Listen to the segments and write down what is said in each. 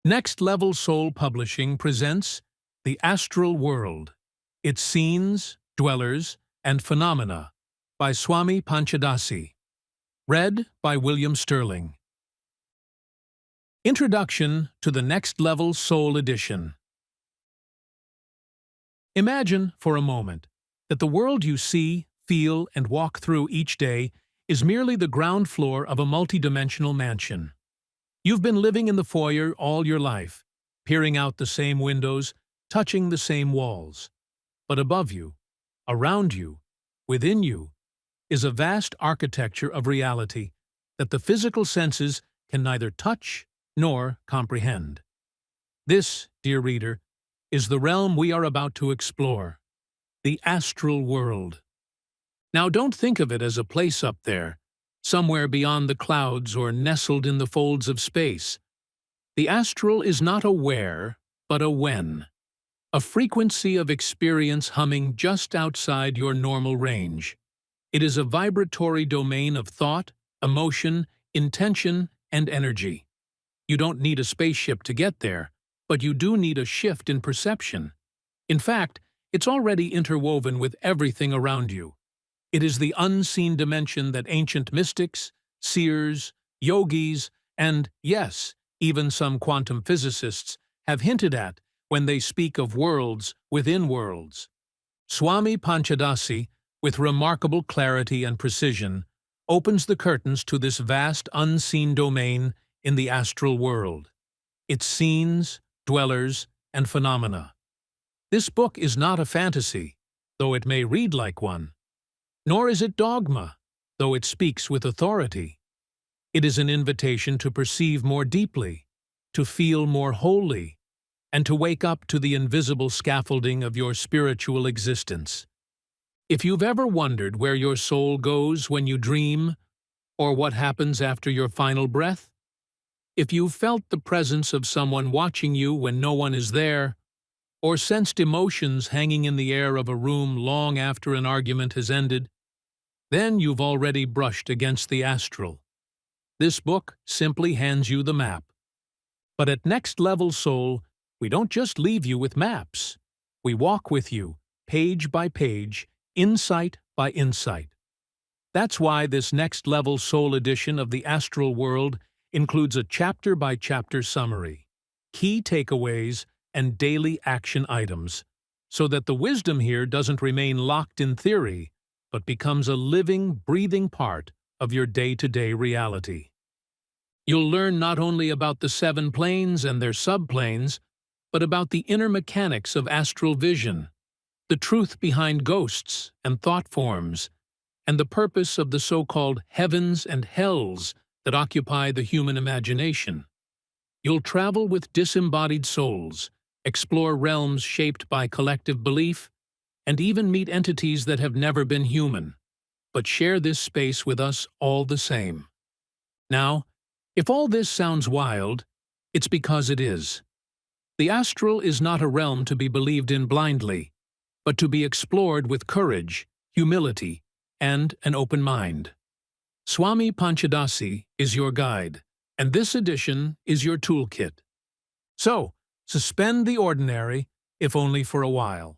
Next Level Soul Publishing presents The Astral World, Its Scenes, Dwellers, and Phenomena by Swami Panchadasi. Read by William Sterling. Introduction to the Next Level Soul Edition. Imagine, for a moment, that the world you see, feel, and walk through each day is merely the ground floor of a multidimensional mansion. You've been living in the foyer all your life, peering out the same windows, touching the same walls. But above you, around you, within you, is a vast architecture of reality that the physical senses can neither touch nor comprehend. This, dear reader, is the realm we are about to explore, the astral world. Now don't think of it as a place up there, somewhere beyond the clouds or nestled in the folds of space. The astral is not a where, but a when, a frequency of experience humming just outside your normal range. It is a vibratory domain of thought, emotion, intention, and energy. You don't need a spaceship to get there, but you do need a shift in perception. In fact, it's already interwoven with everything around you. It is the unseen dimension that ancient mystics, seers, yogis, and, yes, even some quantum physicists have hinted at when they speak of worlds within worlds. Swami Panchadasi, with remarkable clarity and precision, opens the curtains to this vast unseen domain in the astral world, its scenes, dwellers, and phenomena. This book is not a fantasy, though it may read like one. Nor is it dogma, though it speaks with authority. It is an invitation to perceive more deeply, to feel more wholly, and to wake up to the invisible scaffolding of your spiritual existence. If you've ever wondered where your soul goes when you dream, or what happens after your final breath, if you've felt the presence of someone watching you when no one is there, or sensed emotions hanging in the air of a room long after an argument has ended, then you've already brushed against the astral. This book simply hands you the map. But at Next Level Soul, we don't just leave you with maps. We walk with you, page by page, insight by insight. That's why this Next Level Soul edition of the Astral World includes a chapter-by-chapter summary, key takeaways, and daily action items, so that the wisdom here doesn't remain locked in theory, but becomes a living, breathing part of your day-to-day reality. You'll learn not only about the 7 planes and their subplanes, but about the inner mechanics of astral vision, the truth behind ghosts and thought forms, and the purpose of the so-called heavens and hells that occupy the human imagination. You'll travel with disembodied souls, explore realms shaped by collective belief, and even meet entities that have never been human, but share this space with us all the same. Now, if all this sounds wild, it's because it is. The astral is not a realm to be believed in blindly, but to be explored with courage, humility, and an open mind. Swami Panchadasi is your guide, and this edition is your toolkit. So, suspend the ordinary, if only for a while.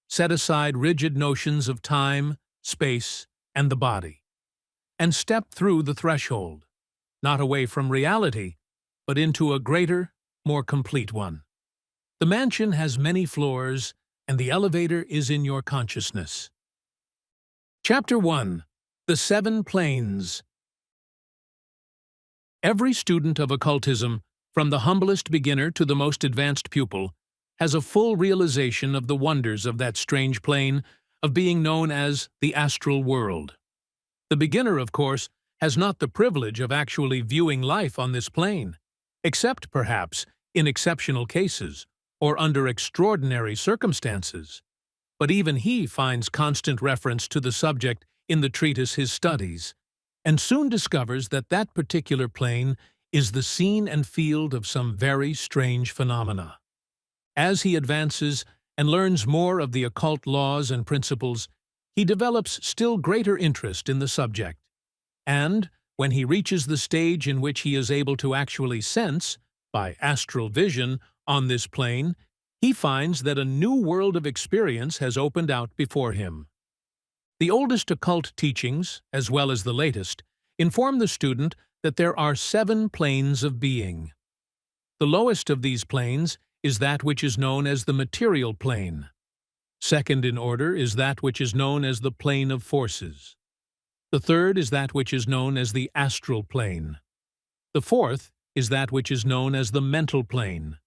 Set aside rigid notions of time, space, and the body, and step through the threshold, not away from reality, but into a greater, more complete one. The mansion has many floors, and the elevator is in your consciousness. Chapter 1. The 7 Planes. Every student of occultism, from the humblest beginner to the most advanced pupil, has a full realization of the wonders of that strange plane of being known as the astral world. The beginner, of course, has not the privilege of actually viewing life on this plane, except, perhaps, in exceptional cases or under extraordinary circumstances. But even he finds constant reference to the subject in the treatise His Studies, and soon discovers that that particular plane is the scene and field of some very strange phenomena. As he advances and learns more of the occult laws and principles, he develops still greater interest in the subject. And, when he reaches the stage in which he is able to actually sense, by astral vision on this plane, he finds that a new world of experience has opened out before him. The oldest occult teachings, as well as the latest, inform the student that there are 7 planes of being. The lowest of these planes is that which is known as the material plane. Second in order is that which is known as the plane of forces. The third is that which is known as the astral plane. The fourth is that which is known as the mental plane.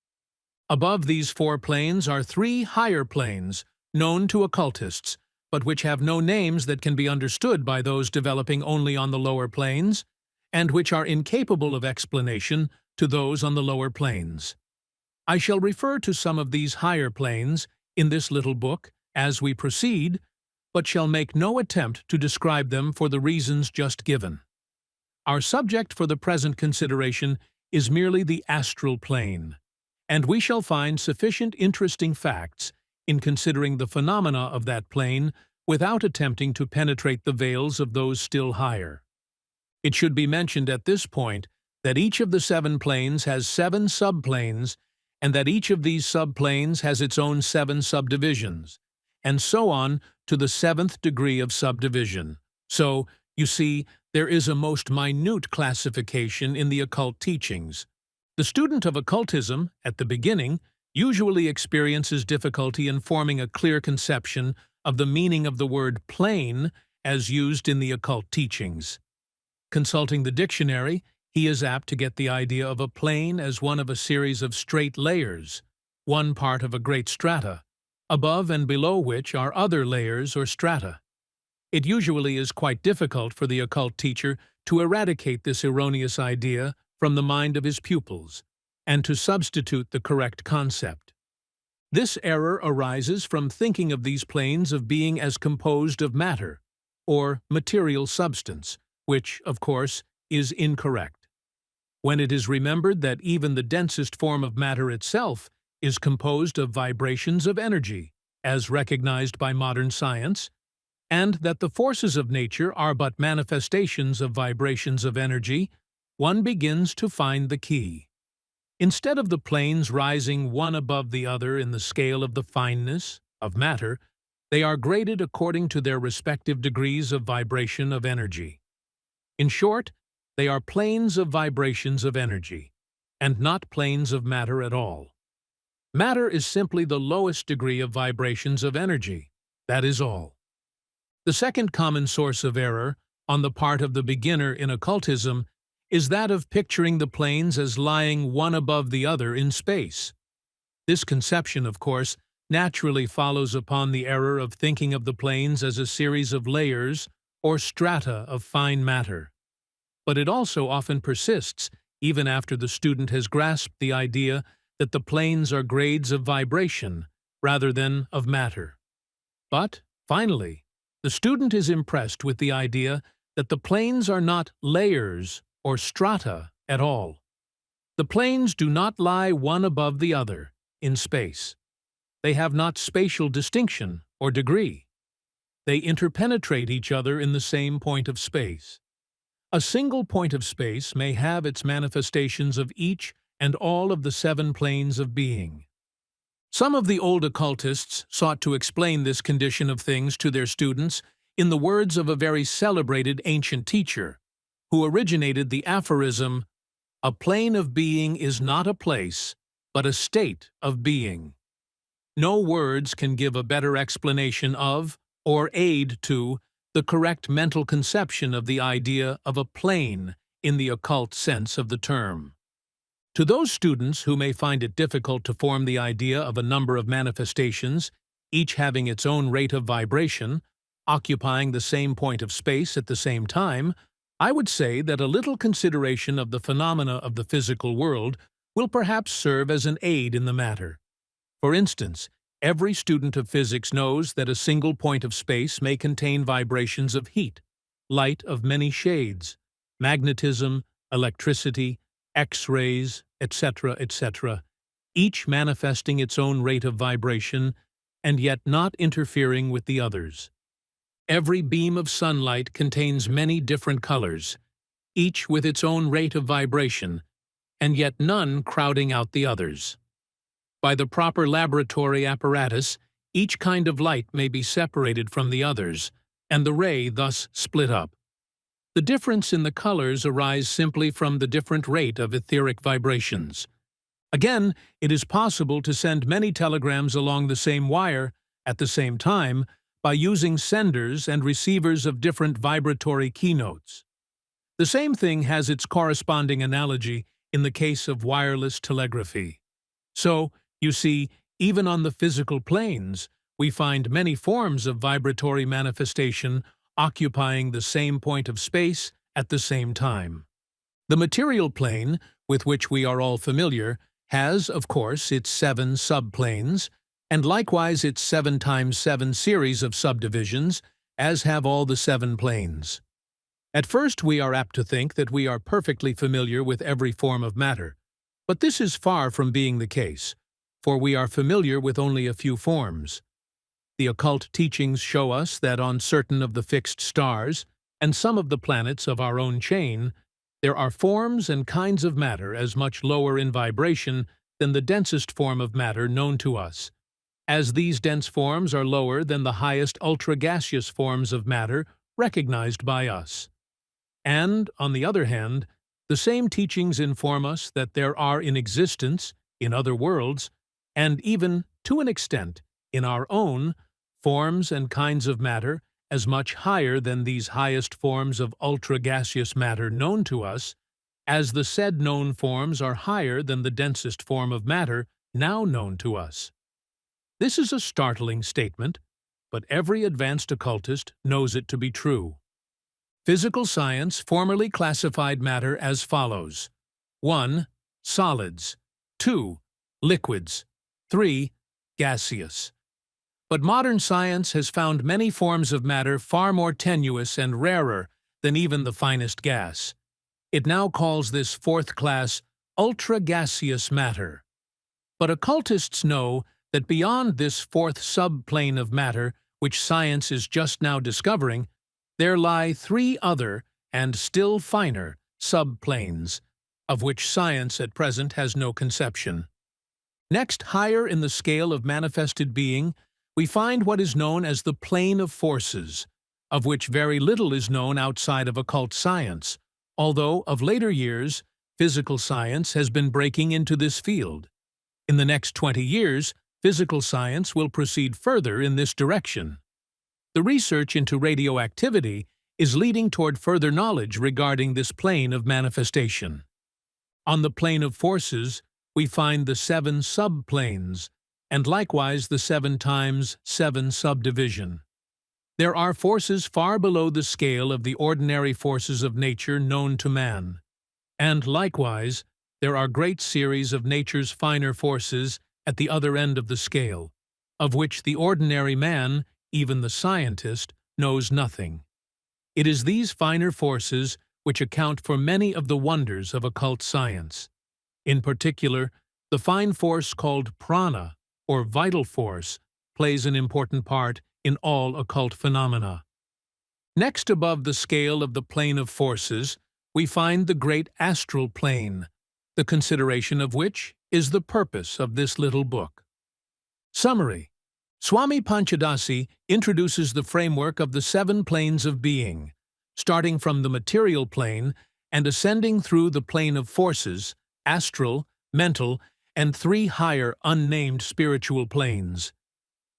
Above these 4 planes are 3 higher planes, known to occultists, but which have no names that can be understood by those developing only on the lower planes, and which are incapable of explanation to those on the lower planes. I shall refer to some of these higher planes in this little book as we proceed, but shall make no attempt to describe them for the reasons just given. Our subject for the present consideration is merely the astral plane, and we shall find sufficient interesting facts in considering the phenomena of that plane without attempting to penetrate the veils of those still higher. It should be mentioned at this point that each of the 7 planes has 7 subplanes, and that each of these subplanes has its own 7 subdivisions, and so on to the 7th degree of subdivision. So, you see, there is a most minute classification in the occult teachings. The student of occultism, at the beginning, usually experiences difficulty in forming a clear conception of the meaning of the word plane as used in the occult teachings. Consulting the dictionary, he is apt to get the idea of a plane as one of a series of straight layers, one part of a great strata, above and below which are other layers or strata. It usually is quite difficult for the occult teacher to eradicate this erroneous idea from the mind of his pupils, and to substitute the correct concept. This error arises from thinking of these planes of being as composed of matter, or material substance, which, of course, is incorrect. When it is remembered that even the densest form of matter itself is composed of vibrations of energy, as recognized by modern science, and that the forces of nature are but manifestations of vibrations of energy, one begins to find the key. Instead of the planes rising one above the other in the scale of the fineness of matter, they are graded according to their respective degrees of vibration of energy. In short, they are planes of vibrations of energy, and not planes of matter at all. Matter is simply the lowest degree of vibrations of energy. That is all. The second common source of error, on the part of the beginner in occultism, is that of picturing the planes as lying one above the other in space. This conception, of course, naturally follows upon the error of thinking of the planes as a series of layers or strata of fine matter. But it also often persists, even after the student has grasped the idea that the planes are grades of vibration rather than of matter. But, finally, the student is impressed with the idea that the planes are not layers or strata at all. The planes do not lie one above the other in space. They have not spatial distinction or degree. They interpenetrate each other in the same point of space. A single point of space may have its manifestations of each and all of the 7 planes of being. Some of the old occultists sought to explain this condition of things to their students in the words of a very celebrated ancient teacher, who originated the aphorism, "A plane of being is not a place, but a state of being." No words can give a better explanation of, or aid to, the correct mental conception of the idea of a plane in the occult sense of the term. To those students who may find it difficult to form the idea of a number of manifestations, each having its own rate of vibration, occupying the same point of space at the same time, I would say that a little consideration of the phenomena of the physical world will perhaps serve as an aid in the matter. For instance, every student of physics knows that a single point of space may contain vibrations of heat, light of many shades, magnetism, electricity, X-rays, etc., etc., each manifesting its own rate of vibration and yet not interfering with the others. Every beam of sunlight contains many different colors, each with its own rate of vibration, and yet none crowding out the others. By the proper laboratory apparatus, each kind of light may be separated from the others, and the ray thus split up. The difference in the colors arises simply from the different rate of etheric vibrations. Again, it is possible to send many telegrams along the same wire at the same time by using senders and receivers of different vibratory keynotes. The same thing has its corresponding analogy in the case of wireless telegraphy. So, you see, even on the physical planes, we find many forms of vibratory manifestation occupying the same point of space at the same time. The material plane, with which we are all familiar, has, of course, its 7 subplanes, and likewise its 7 times 7 series of subdivisions, as have all the 7 planes. At first we are apt to think that we are perfectly familiar with every form of matter, but this is far from being the case, for we are familiar with only a few forms. The occult teachings show us that on certain of the fixed stars, and some of the planets of our own chain, there are forms and kinds of matter as much lower in vibration than the densest form of matter known to us, as these dense forms are lower than the highest ultra-gaseous forms of matter recognized by us. And, on the other hand, the same teachings inform us that there are in existence, in other worlds, and even, to an extent, in our own, forms and kinds of matter as much higher than these highest forms of ultra-gaseous matter known to us, as the said known forms are higher than the densest form of matter now known to us. This is a startling statement, but every advanced occultist knows it to be true. Physical science formerly classified matter as follows: 1. Solids. 2. Liquids. 3. Gaseous. But modern science has found many forms of matter far more tenuous and rarer than even the finest gas. It now calls this fourth class ultra-gaseous matter. But occultists know that beyond this fourth subplane of matter, which science is just now discovering, there lie 3 other, and still finer, subplanes, of which science at present has no conception. Next, higher in the scale of manifested being, we find what is known as the plane of forces, of which very little is known outside of occult science, although, of later years, physical science has been breaking into this field. In the next 20 years, physical science will proceed further in this direction. The research into radioactivity is leading toward further knowledge regarding this plane of manifestation. On the plane of forces, we find the 7 subplanes, and likewise the 7 times 7 subdivision. There are forces far below the scale of the ordinary forces of nature known to man, and likewise there are great series of nature's finer forces at the other end of the scale, of which the ordinary man, even the scientist, knows nothing. It is these finer forces which account for many of the wonders of occult science. In particular, the fine force called prana, or vital force, plays an important part in all occult phenomena. Next above the scale of the plane of forces, we find the great astral plane, the consideration of which is the purpose of this little book. Summary: Swami Panchadasi introduces the framework of the 7 planes of being, starting from the material plane and ascending through the plane of forces, astral, mental, and 3 higher unnamed spiritual planes.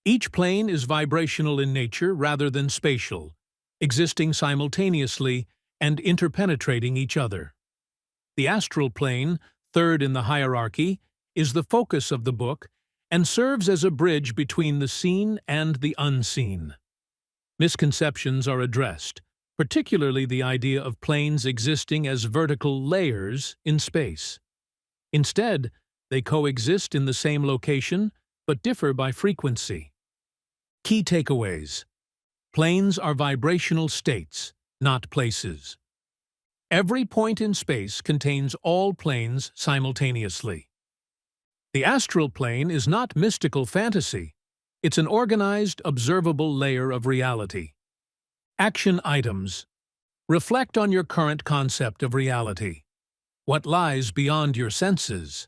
Each plane is vibrational in nature rather than spatial, existing simultaneously and interpenetrating each other. The astral plane, third in the hierarchy, is the focus of the book and serves as a bridge between the seen and the unseen. Misconceptions are addressed, particularly the idea of planes existing as vertical layers in space. Instead, they coexist in the same location, but differ by frequency. Key takeaways: planes are vibrational states, not places. Every point in space contains all planes simultaneously. The astral plane is not mystical fantasy. It's an organized, observable layer of reality. Action items: reflect on your current concept of reality. what lies beyond your senses.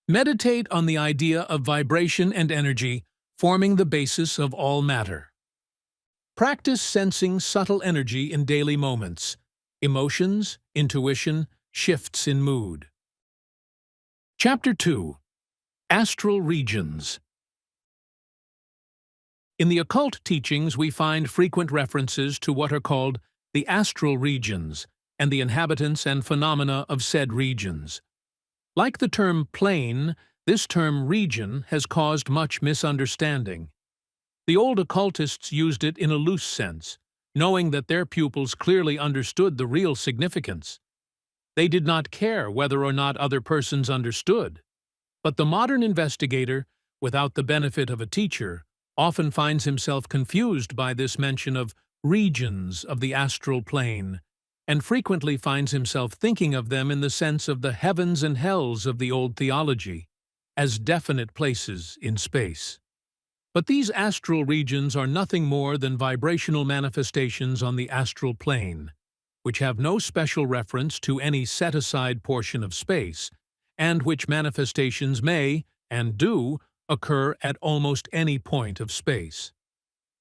Meditate on the idea of vibration and energy forming the basis of all matter. Practice sensing subtle energy in daily moments, emotions, intuition, shifts in mood. Chapter 2. Astral Regions. In the occult teachings, we find frequent references to what are called the astral regions and the inhabitants and phenomena of said regions. Like the term plane, this term region has caused much misunderstanding. The old occultists used it in a loose sense, knowing that their pupils clearly understood the real significance. They did not care whether or not other persons understood. But the modern investigator, without the benefit of a teacher, often finds himself confused by this mention of regions of the astral plane, and frequently finds himself thinking of them in the sense of the heavens and hells of the old theology, as definite places in space. But these astral regions are nothing more than vibrational manifestations on the astral plane, which have no special reference to any set-aside portion of space, and which manifestations may, and do, occur at almost any point of space.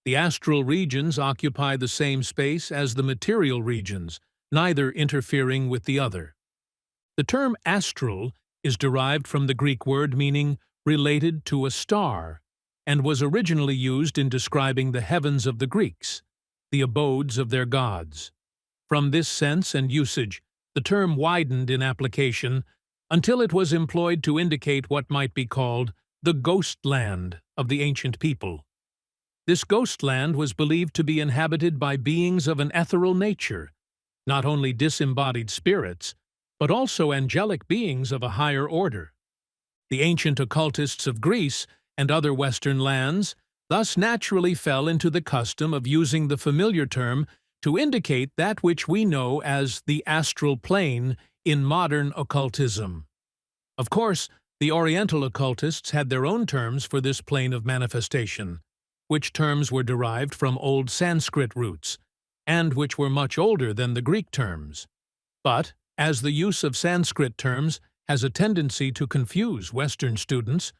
The astral regions occupy the same space as the material regions, neither interfering with the other. The term astral is derived from the Greek word meaning related to a star, and was originally used in describing the heavens of the Greeks, the abodes of their gods. From this sense and usage, the term widened in application until it was employed to indicate what might be called the ghost land of the ancient people. This ghost land was believed to be inhabited by beings of an ethereal nature, not only disembodied spirits, but also angelic beings of a higher order. The ancient occultists of Greece and other Western lands thus naturally fell into the custom of using the familiar term to indicate that which we know as the astral plane in modern occultism. Of course, the Oriental occultists had their own terms for this plane of manifestation, which terms were derived from old Sanskrit roots, and which were much older than the Greek terms. But, as the use of Sanskrit terms has a tendency to confuse Western students,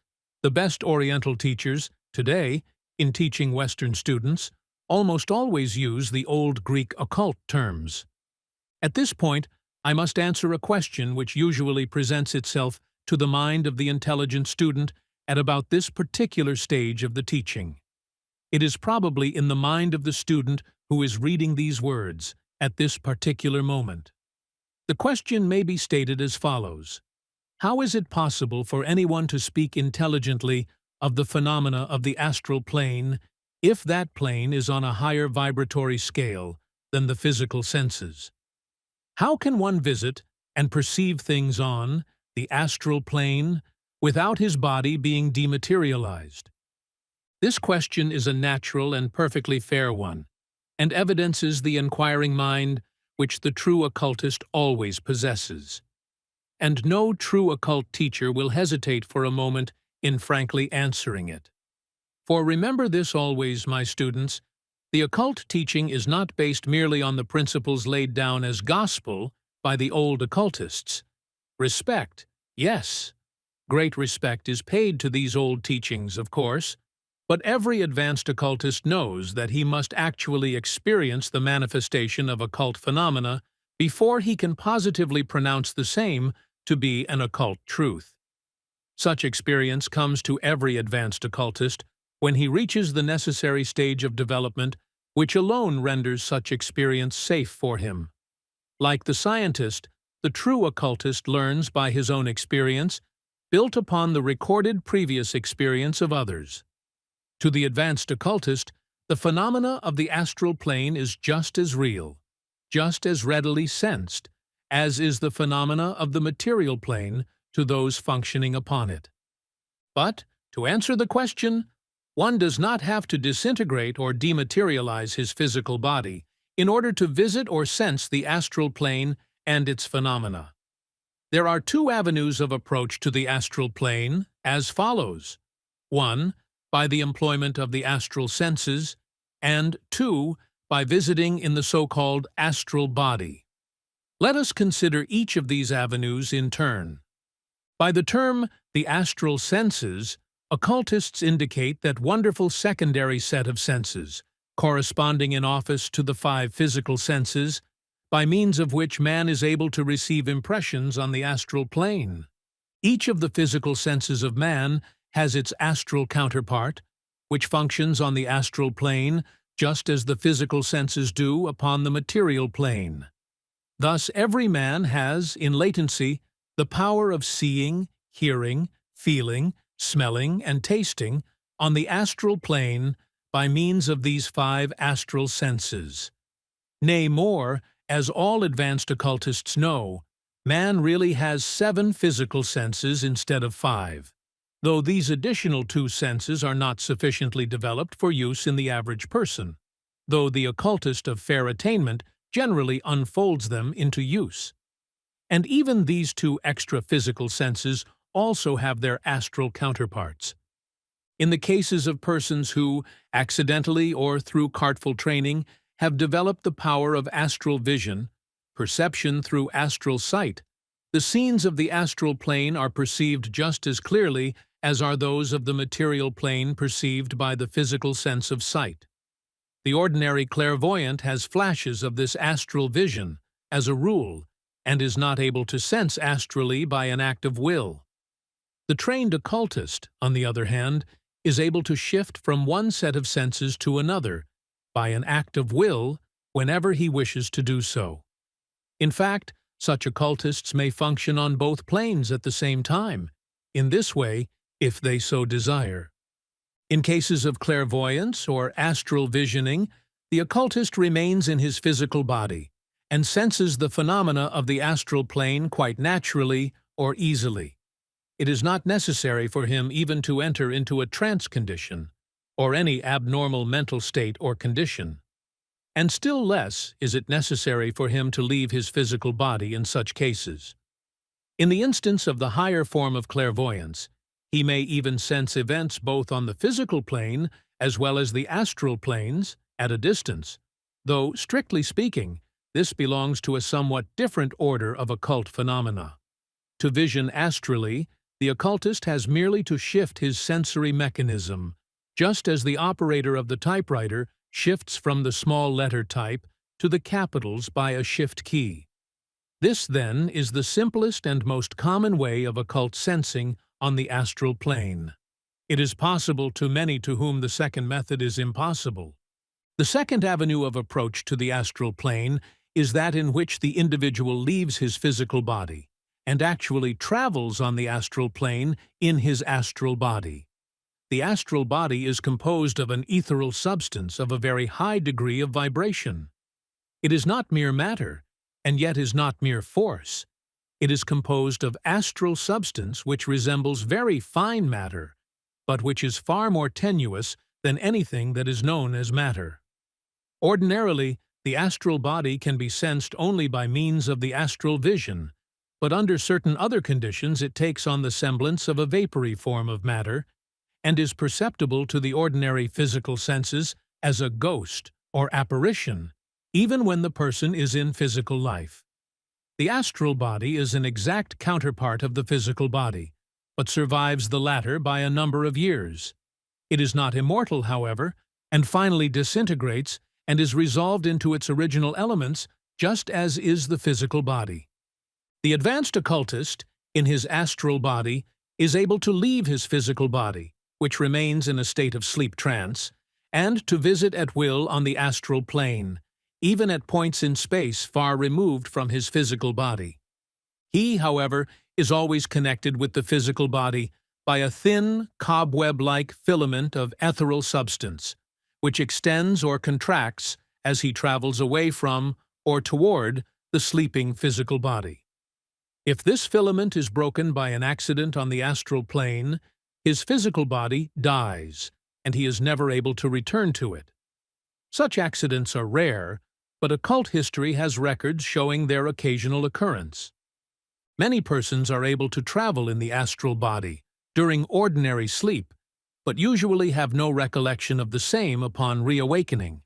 the best Oriental teachers, today, in teaching Western students, almost always use the old Greek occult terms. At this point, I must answer a question which usually presents itself to the mind of the intelligent student at about this particular stage of the teaching. It is probably in the mind of the student who is reading these words at this particular moment. The question may be stated as follows: how is it possible for anyone to speak intelligently of the phenomena of the astral plane if that plane is on a higher vibratory scale than the physical senses? How can one visit and perceive things on the astral plane without his body being dematerialized? This question is a natural and perfectly fair one, and evidences the inquiring mind which the true occultist always possesses. And no true occult teacher will hesitate for a moment in frankly answering it. For remember this always, my students, the occult teaching is not based merely on the principles laid down as gospel by the old occultists. Respect, yes, great respect is paid to these old teachings, of course, but every advanced occultist knows that he must actually experience the manifestation of occult phenomena before he can positively pronounce the same to be an occult truth. Such experience comes to every advanced occultist when he reaches the necessary stage of development which alone renders such experience safe for him. Like the scientist, the true occultist learns by his own experience, built upon the recorded previous experience of others. To the advanced occultist, the phenomena of the astral plane is just as real, just as readily sensed, as is the phenomena of the material plane to those functioning upon it. But, to answer the question, one does not have to disintegrate or dematerialize his physical body in order to visit or sense the astral plane and its phenomena. There are two avenues of approach to the astral plane, as follows. 1. By the employment of the astral senses, and 2. By visiting in the so-called astral body. Let us consider each of these avenues in turn. By the term the astral senses, occultists indicate that wonderful secondary set of senses, corresponding in office to the 5 physical senses, by means of which man is able to receive impressions on the astral plane. Each of the physical senses of man has its astral counterpart, which functions on the astral plane just as the physical senses do upon the material plane. Thus, every man has, in latency, the power of seeing, hearing, feeling, smelling, and tasting on the astral plane by means of these 5 astral senses. Nay, more, as all advanced occultists know, man really has 7 physical senses instead of 5, though these additional 2 senses are not sufficiently developed for use in the average person, though the occultist of fair attainment generally unfolds them into use. And even these 2 extra physical senses also have their astral counterparts. In the cases of persons who, accidentally or through cartful training, have developed the power of astral vision, perception through astral sight, the scenes of the astral plane are perceived just as clearly as are those of the material plane perceived by the physical sense of sight. The ordinary clairvoyant has flashes of this astral vision, as a rule, and is not able to sense astrally by an act of will. The trained occultist, on the other hand, is able to shift from one set of senses to another by an act of will whenever he wishes to do so. In fact, such occultists may function on both planes at the same time, in this way, if they so desire. In cases of clairvoyance or astral visioning, the occultist remains in his physical body and senses the phenomena of the astral plane quite naturally or easily. It is not necessary for him even to enter into a trance condition, or any abnormal mental state or condition. And still less is it necessary for him to leave his physical body in such cases. In the instance of the higher form of clairvoyance, he may even sense events both on the physical plane as well as the astral planes at a distance, though, strictly speaking, this belongs to a somewhat different order of occult phenomena. To vision astrally, the occultist has merely to shift his sensory mechanism, just as the operator of the typewriter shifts from the small letter type to the capitals by a shift key. This, then, is the simplest and most common way of occult sensing on the astral plane. It is possible to many to whom the second method is impossible. The second avenue of approach to the astral plane is that in which the individual leaves his physical body and actually travels on the astral plane in his astral body. The astral body is composed of an ethereal substance of a very high degree of vibration. It is not mere matter, and yet is not mere force. It is composed of astral substance which resembles very fine matter, but which is far more tenuous than anything that is known as matter. Ordinarily, the astral body can be sensed only by means of the astral vision, but under certain other conditions it takes on the semblance of a vapory form of matter, and is perceptible to the ordinary physical senses as a ghost or apparition, even when the person is in physical life. The astral body is an exact counterpart of the physical body, but survives the latter by a number of years. It is not immortal, however, and finally disintegrates and is resolved into its original elements, just as is the physical body. The advanced occultist, in his astral body, is able to leave his physical body, which remains in a state of sleep trance, and to visit at will on the astral plane, even at points in space far removed from his physical body. He, however, is always connected with the physical body by a thin, cobweb-like filament of ethereal substance, which extends or contracts as he travels away from or toward the sleeping physical body. If this filament is broken by an accident on the astral plane, his physical body dies, and he is never able to return to it. Such accidents are rare, but occult history has records showing their occasional occurrence. Many persons are able to travel in the astral body during ordinary sleep, but usually have no recollection of the same upon reawakening.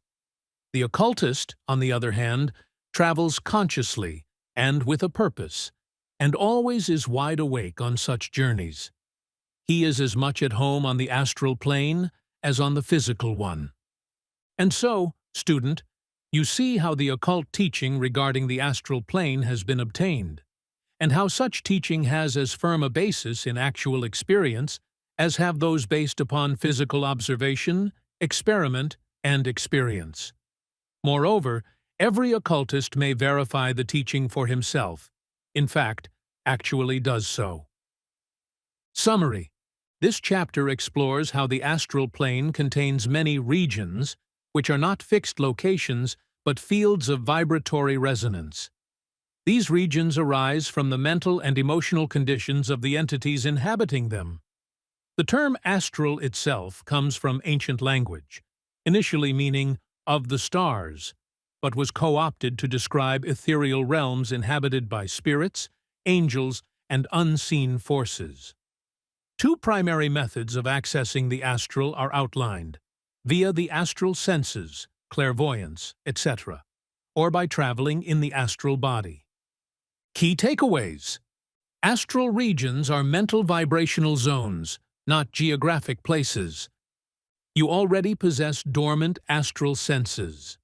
The occultist, on the other hand, travels consciously and with a purpose, and always is wide awake on such journeys. He is as much at home on the astral plane as on the physical one. And so, student, you see how the occult teaching regarding the astral plane has been obtained, and how such teaching has as firm a basis in actual experience as have those based upon physical observation, experiment, and experience. Moreover, every occultist may verify the teaching for himself, in fact, actually does so. Summary. This chapter explores how the astral plane contains many regions, which are not fixed locations, but fields of vibratory resonance. These regions arise from the mental and emotional conditions of the entities inhabiting them. The term astral itself comes from ancient language, initially meaning of the stars, but was co-opted to describe ethereal realms inhabited by spirits, angels, and unseen forces. Two primary methods of accessing the astral are outlined, via the astral senses, clairvoyance, etc., or by traveling in the astral body. Key takeaways. Astral regions are mental vibrational zones, not geographic places. You already possess dormant astral senses.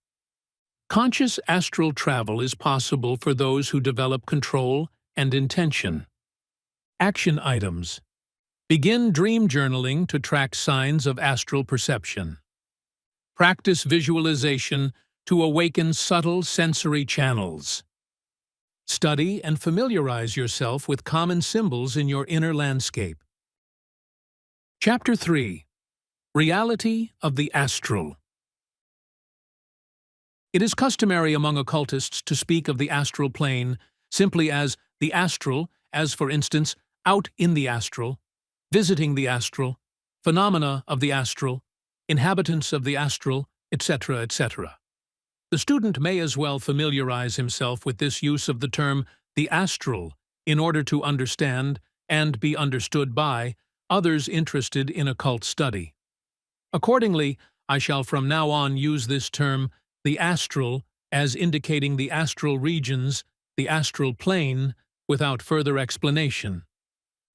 Conscious astral travel is possible for those who develop control and intention. Action items. Begin dream journaling to track signs of astral perception. Practice visualization to awaken subtle sensory channels. Study and familiarize yourself with common symbols in your inner landscape. Chapter 3. Reality of the Astral. It is customary among occultists to speak of the astral plane simply as the astral, as for instance, out in the astral, visiting the astral, phenomena of the astral, inhabitants of the astral, etc., etc. The student may as well familiarize himself with this use of the term the astral in order to understand and be understood by others interested in occult study. Accordingly, I shall from now on use this term, the astral, as indicating the astral regions, the astral plane, without further explanation.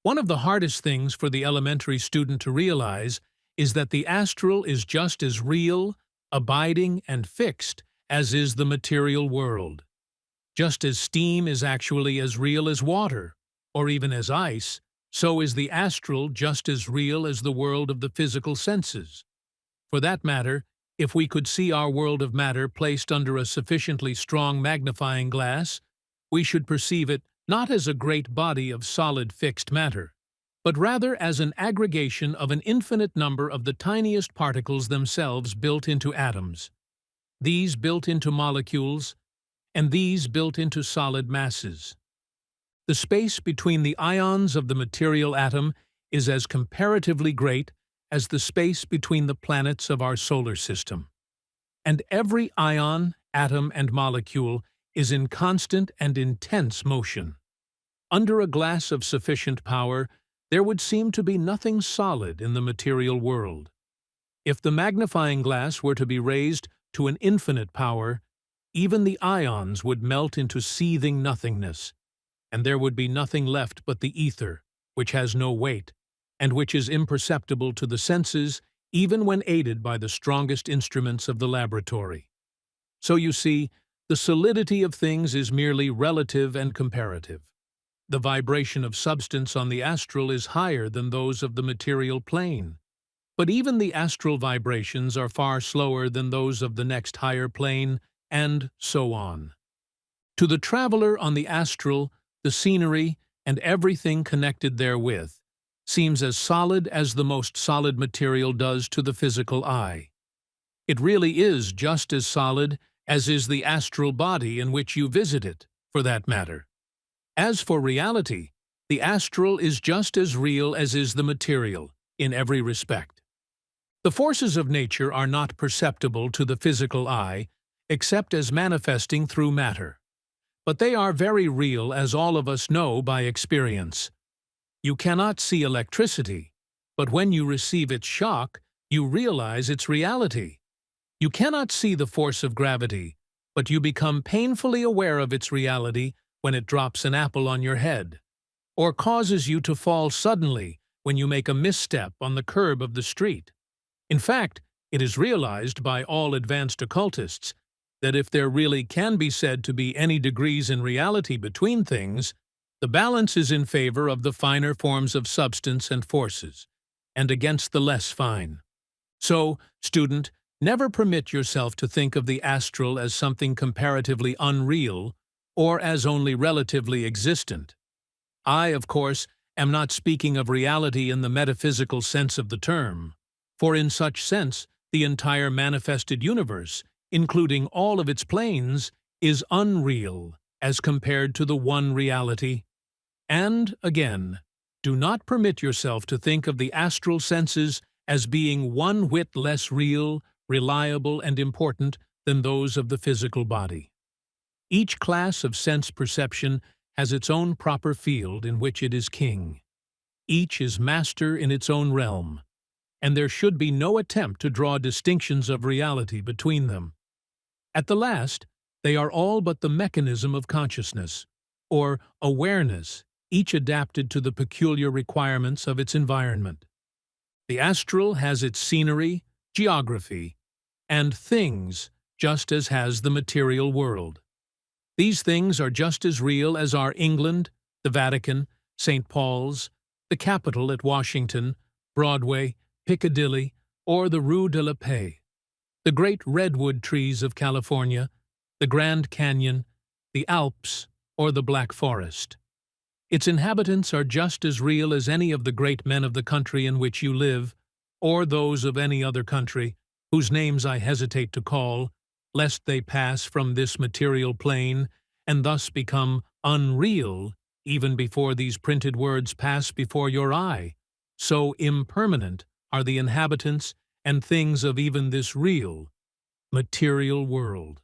One of the hardest things for the elementary student to realize is that the astral is just as real, abiding, and fixed as is the material world. Just as steam is actually as real as water, or even as ice, so is the astral just as real as the world of the physical senses. For that matter, if we could see our world of matter placed under a sufficiently strong magnifying glass, we should perceive it not as a great body of solid fixed matter, but rather as an aggregation of an infinite number of the tiniest particles themselves built into atoms, these built into molecules, and these built into solid masses. The space between the ions of the material atom is as comparatively great as the space between the planets of our solar system. And every ion, atom, and molecule is in constant and intense motion. Under a glass of sufficient power, there would seem to be nothing solid in the material world. If the magnifying glass were to be raised to an infinite power, even the ions would melt into seething nothingness, and there would be nothing left but the ether, which has no weight, and which is imperceptible to the senses even when aided by the strongest instruments of the laboratory. So you see, the solidity of things is merely relative and comparative. The vibration of substance on the astral is higher than those of the material plane. But even the astral vibrations are far slower than those of the next higher plane, and so on. To the traveler on the astral, the scenery, and everything connected therewith, seems as solid as the most solid material does to the physical eye. It really is just as solid as is the astral body in which you visit it, for that matter. As for reality, the astral is just as real as is the material, in every respect. The forces of nature are not perceptible to the physical eye, except as manifesting through matter. But they are very real, as all of us know by experience. You cannot see electricity, but when you receive its shock, you realize its reality. You cannot see the force of gravity, but you become painfully aware of its reality when it drops an apple on your head, or causes you to fall suddenly when you make a misstep on the curb of the street. In fact, it is realized by all advanced occultists that if there really can be said to be any degrees in reality between things, the balance is in favor of the finer forms of substance and forces, and against the less fine. So, student, never permit yourself to think of the astral as something comparatively unreal or as only relatively existent. I, of course, am not speaking of reality in the metaphysical sense of the term, for in such sense, the entire manifested universe, including all of its planes, is unreal as compared to the one reality. And, again, do not permit yourself to think of the astral senses as being one whit less real, reliable, and important than those of the physical body. Each class of sense perception has its own proper field in which it is king. Each is master in its own realm, and there should be no attempt to draw distinctions of reality between them. At the last, they are all but the mechanism of consciousness, or awareness, each adapted to the peculiar requirements of its environment. The astral has its scenery, geography, and things, just as has the material world. These things are just as real as are England, the Vatican, St. Paul's, the Capitol at Washington, Broadway, Piccadilly, or the Rue de la Paix, the great redwood trees of California, the Grand Canyon, the Alps, or the Black Forest. Its inhabitants are just as real as any of the great men of the country in which you live, or those of any other country, whose names I hesitate to call, lest they pass from this material plane and thus become unreal even before these printed words pass before your eye. So impermanent are the inhabitants and things of even this real, material world.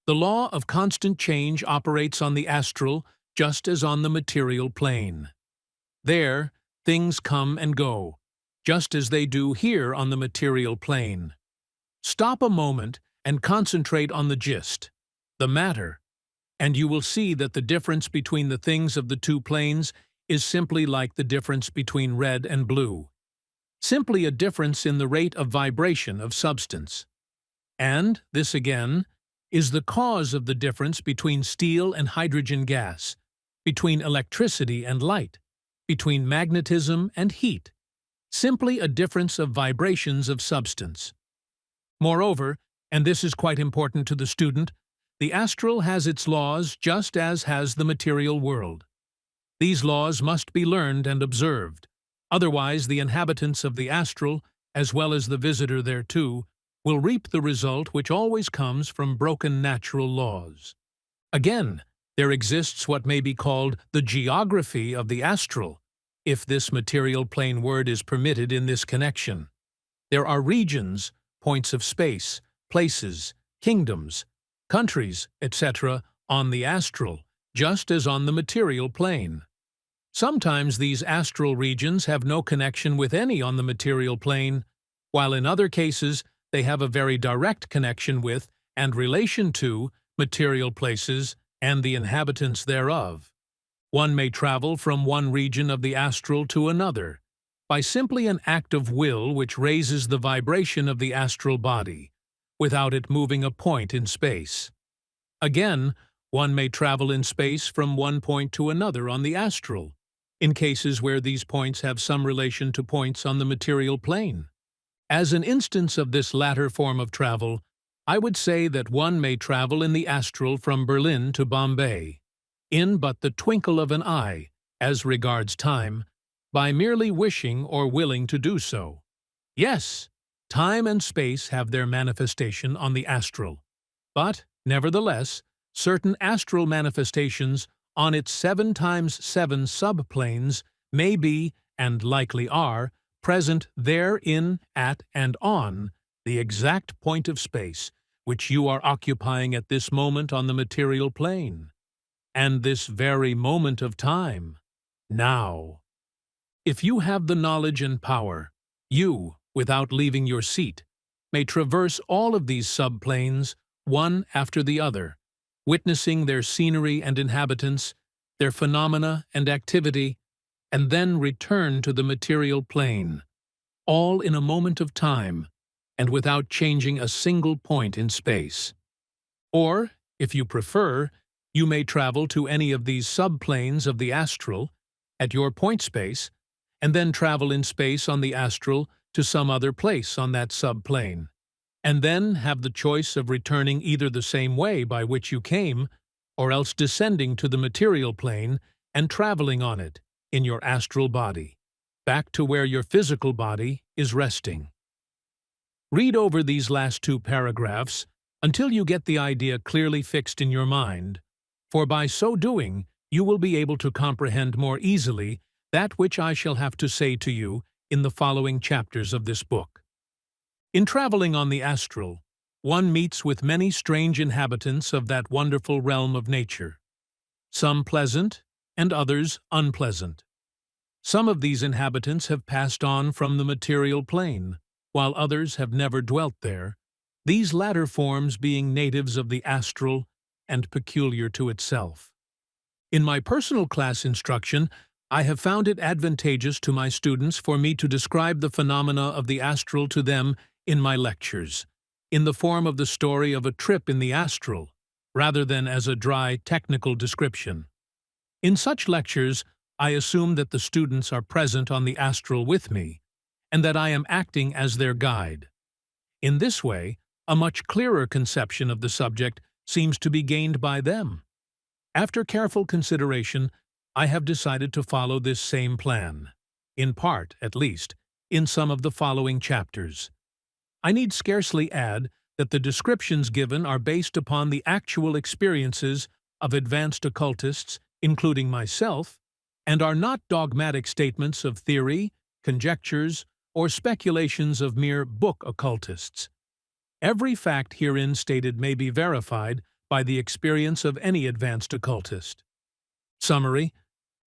The law of constant change operates on the astral just as on the material plane. There, things come and go, just as they do here on the material plane. Stop a moment and concentrate on the gist, the matter, and you will see that the difference between the things of the two planes is simply like the difference between red and blue. Simply a difference in the rate of vibration of substance. And this, again, is the cause of the difference between steel and hydrogen gas, between electricity and light, between magnetism and heat. Simply a difference of vibrations of substance. Moreover, and this is quite important to the student, the astral has its laws just as has the material world. These laws must be learned and observed. Otherwise, the inhabitants of the astral, as well as the visitor thereto, will reap the result which always comes from broken natural laws. Again, there exists what may be called the geography of the astral, if this material plane word is permitted in this connection. There are regions, points of space, places, kingdoms, countries, etc. on the astral, just as on the material plane. Sometimes these astral regions have no connection with any on the material plane, while in other cases they have a very direct connection with and relation to material places and the inhabitants thereof. One may travel from one region of the astral to another, by simply an act of will which raises the vibration of the astral body, without it moving a point in space. Again, one may travel in space from one point to another on the astral, in cases where these points have some relation to points on the material plane. As an instance of this latter form of travel, I would say that one may travel in the astral from Berlin to Bombay, in but the twinkle of an eye, as regards time, by merely wishing or willing to do so. Yes, time and space have their manifestation on the astral, but, nevertheless, certain astral manifestations on its 7 times 7 subplanes may be, and likely are, present therein, at, and on the exact point of space which you are occupying at this moment on the material plane, and this very moment of time, now. If you have the knowledge and power, you, without leaving your seat, may traverse all of these subplanes, one after the other, witnessing their scenery and inhabitants, their phenomena and activity, and then return to the material plane, all in a moment of time and without changing a single point in space. Or, if you prefer, you may travel to any of these subplanes of the astral at your point space, and then travel in space on the astral to some other place on that subplane, and then have the choice of returning either the same way by which you came, or else descending to the material plane and traveling on it in your astral body, back to where your physical body is resting. Read over these last two paragraphs until you get the idea clearly fixed in your mind, for by so doing you will be able to comprehend more easily that which I shall have to say to you in the following chapters of this book. In traveling on the astral, one meets with many strange inhabitants of that wonderful realm of nature, some pleasant and others unpleasant. Some of these inhabitants have passed on from the material plane, while others have never dwelt there, these latter forms being natives of the astral and peculiar to itself. In my personal class instruction, I have found it advantageous to my students for me to describe the phenomena of the astral to them in my lectures, in the form of the story of a trip in the astral, rather than as a dry, technical description. In such lectures, I assume that the students are present on the astral with me, and that I am acting as their guide. In this way, a much clearer conception of the subject seems to be gained by them. After careful consideration, I have decided to follow this same plan, in part, at least, in some of the following chapters. I need scarcely add that the descriptions given are based upon the actual experiences of advanced occultists, including myself, and are not dogmatic statements of theory, conjectures, or speculations of mere book occultists. Every fact herein stated may be verified by the experience of any advanced occultist. Summary: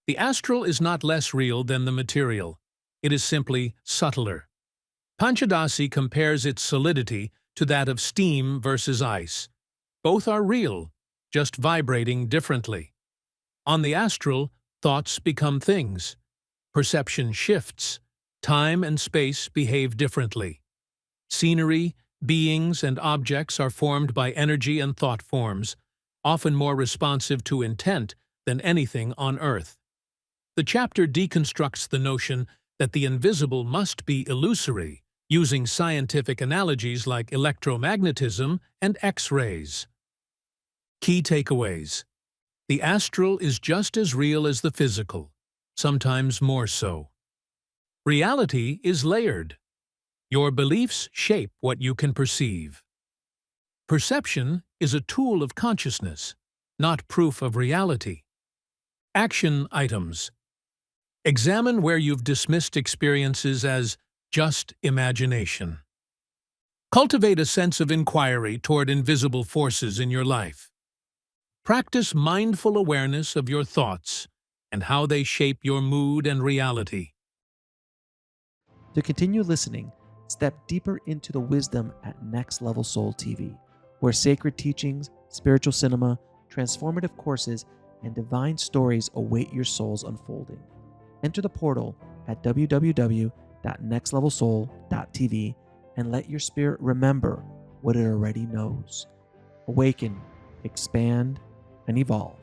the astral is not less real than the material. It is simply subtler. Panchadasi compares its solidity to that of steam versus ice. Both are real, just vibrating differently. On the astral, thoughts become things. Perception shifts. Time and space behave differently. Scenery, beings, and objects are formed by energy and thought forms, often more responsive to intent than anything on Earth. The chapter deconstructs the notion that the invisible must be illusory, using scientific analogies like electromagnetism and X-rays. Key takeaways: the astral is just as real as the physical, sometimes more so. Reality is layered. Your beliefs shape what you can perceive. Perception is a tool of consciousness, not proof of reality. Action items: examine where you've dismissed experiences as just imagination. Cultivate a sense of inquiry toward invisible forces in your life. Practice mindful awareness of your thoughts and how they shape your mood and reality. To continue listening, step deeper into the wisdom at Next Level Soul TV, where sacred teachings, spiritual cinema, transformative courses, and divine stories await your soul's unfolding. Enter the portal at www.nextlevelsoul.tv and let your spirit remember what it already knows. Awaken, expand, and evolve.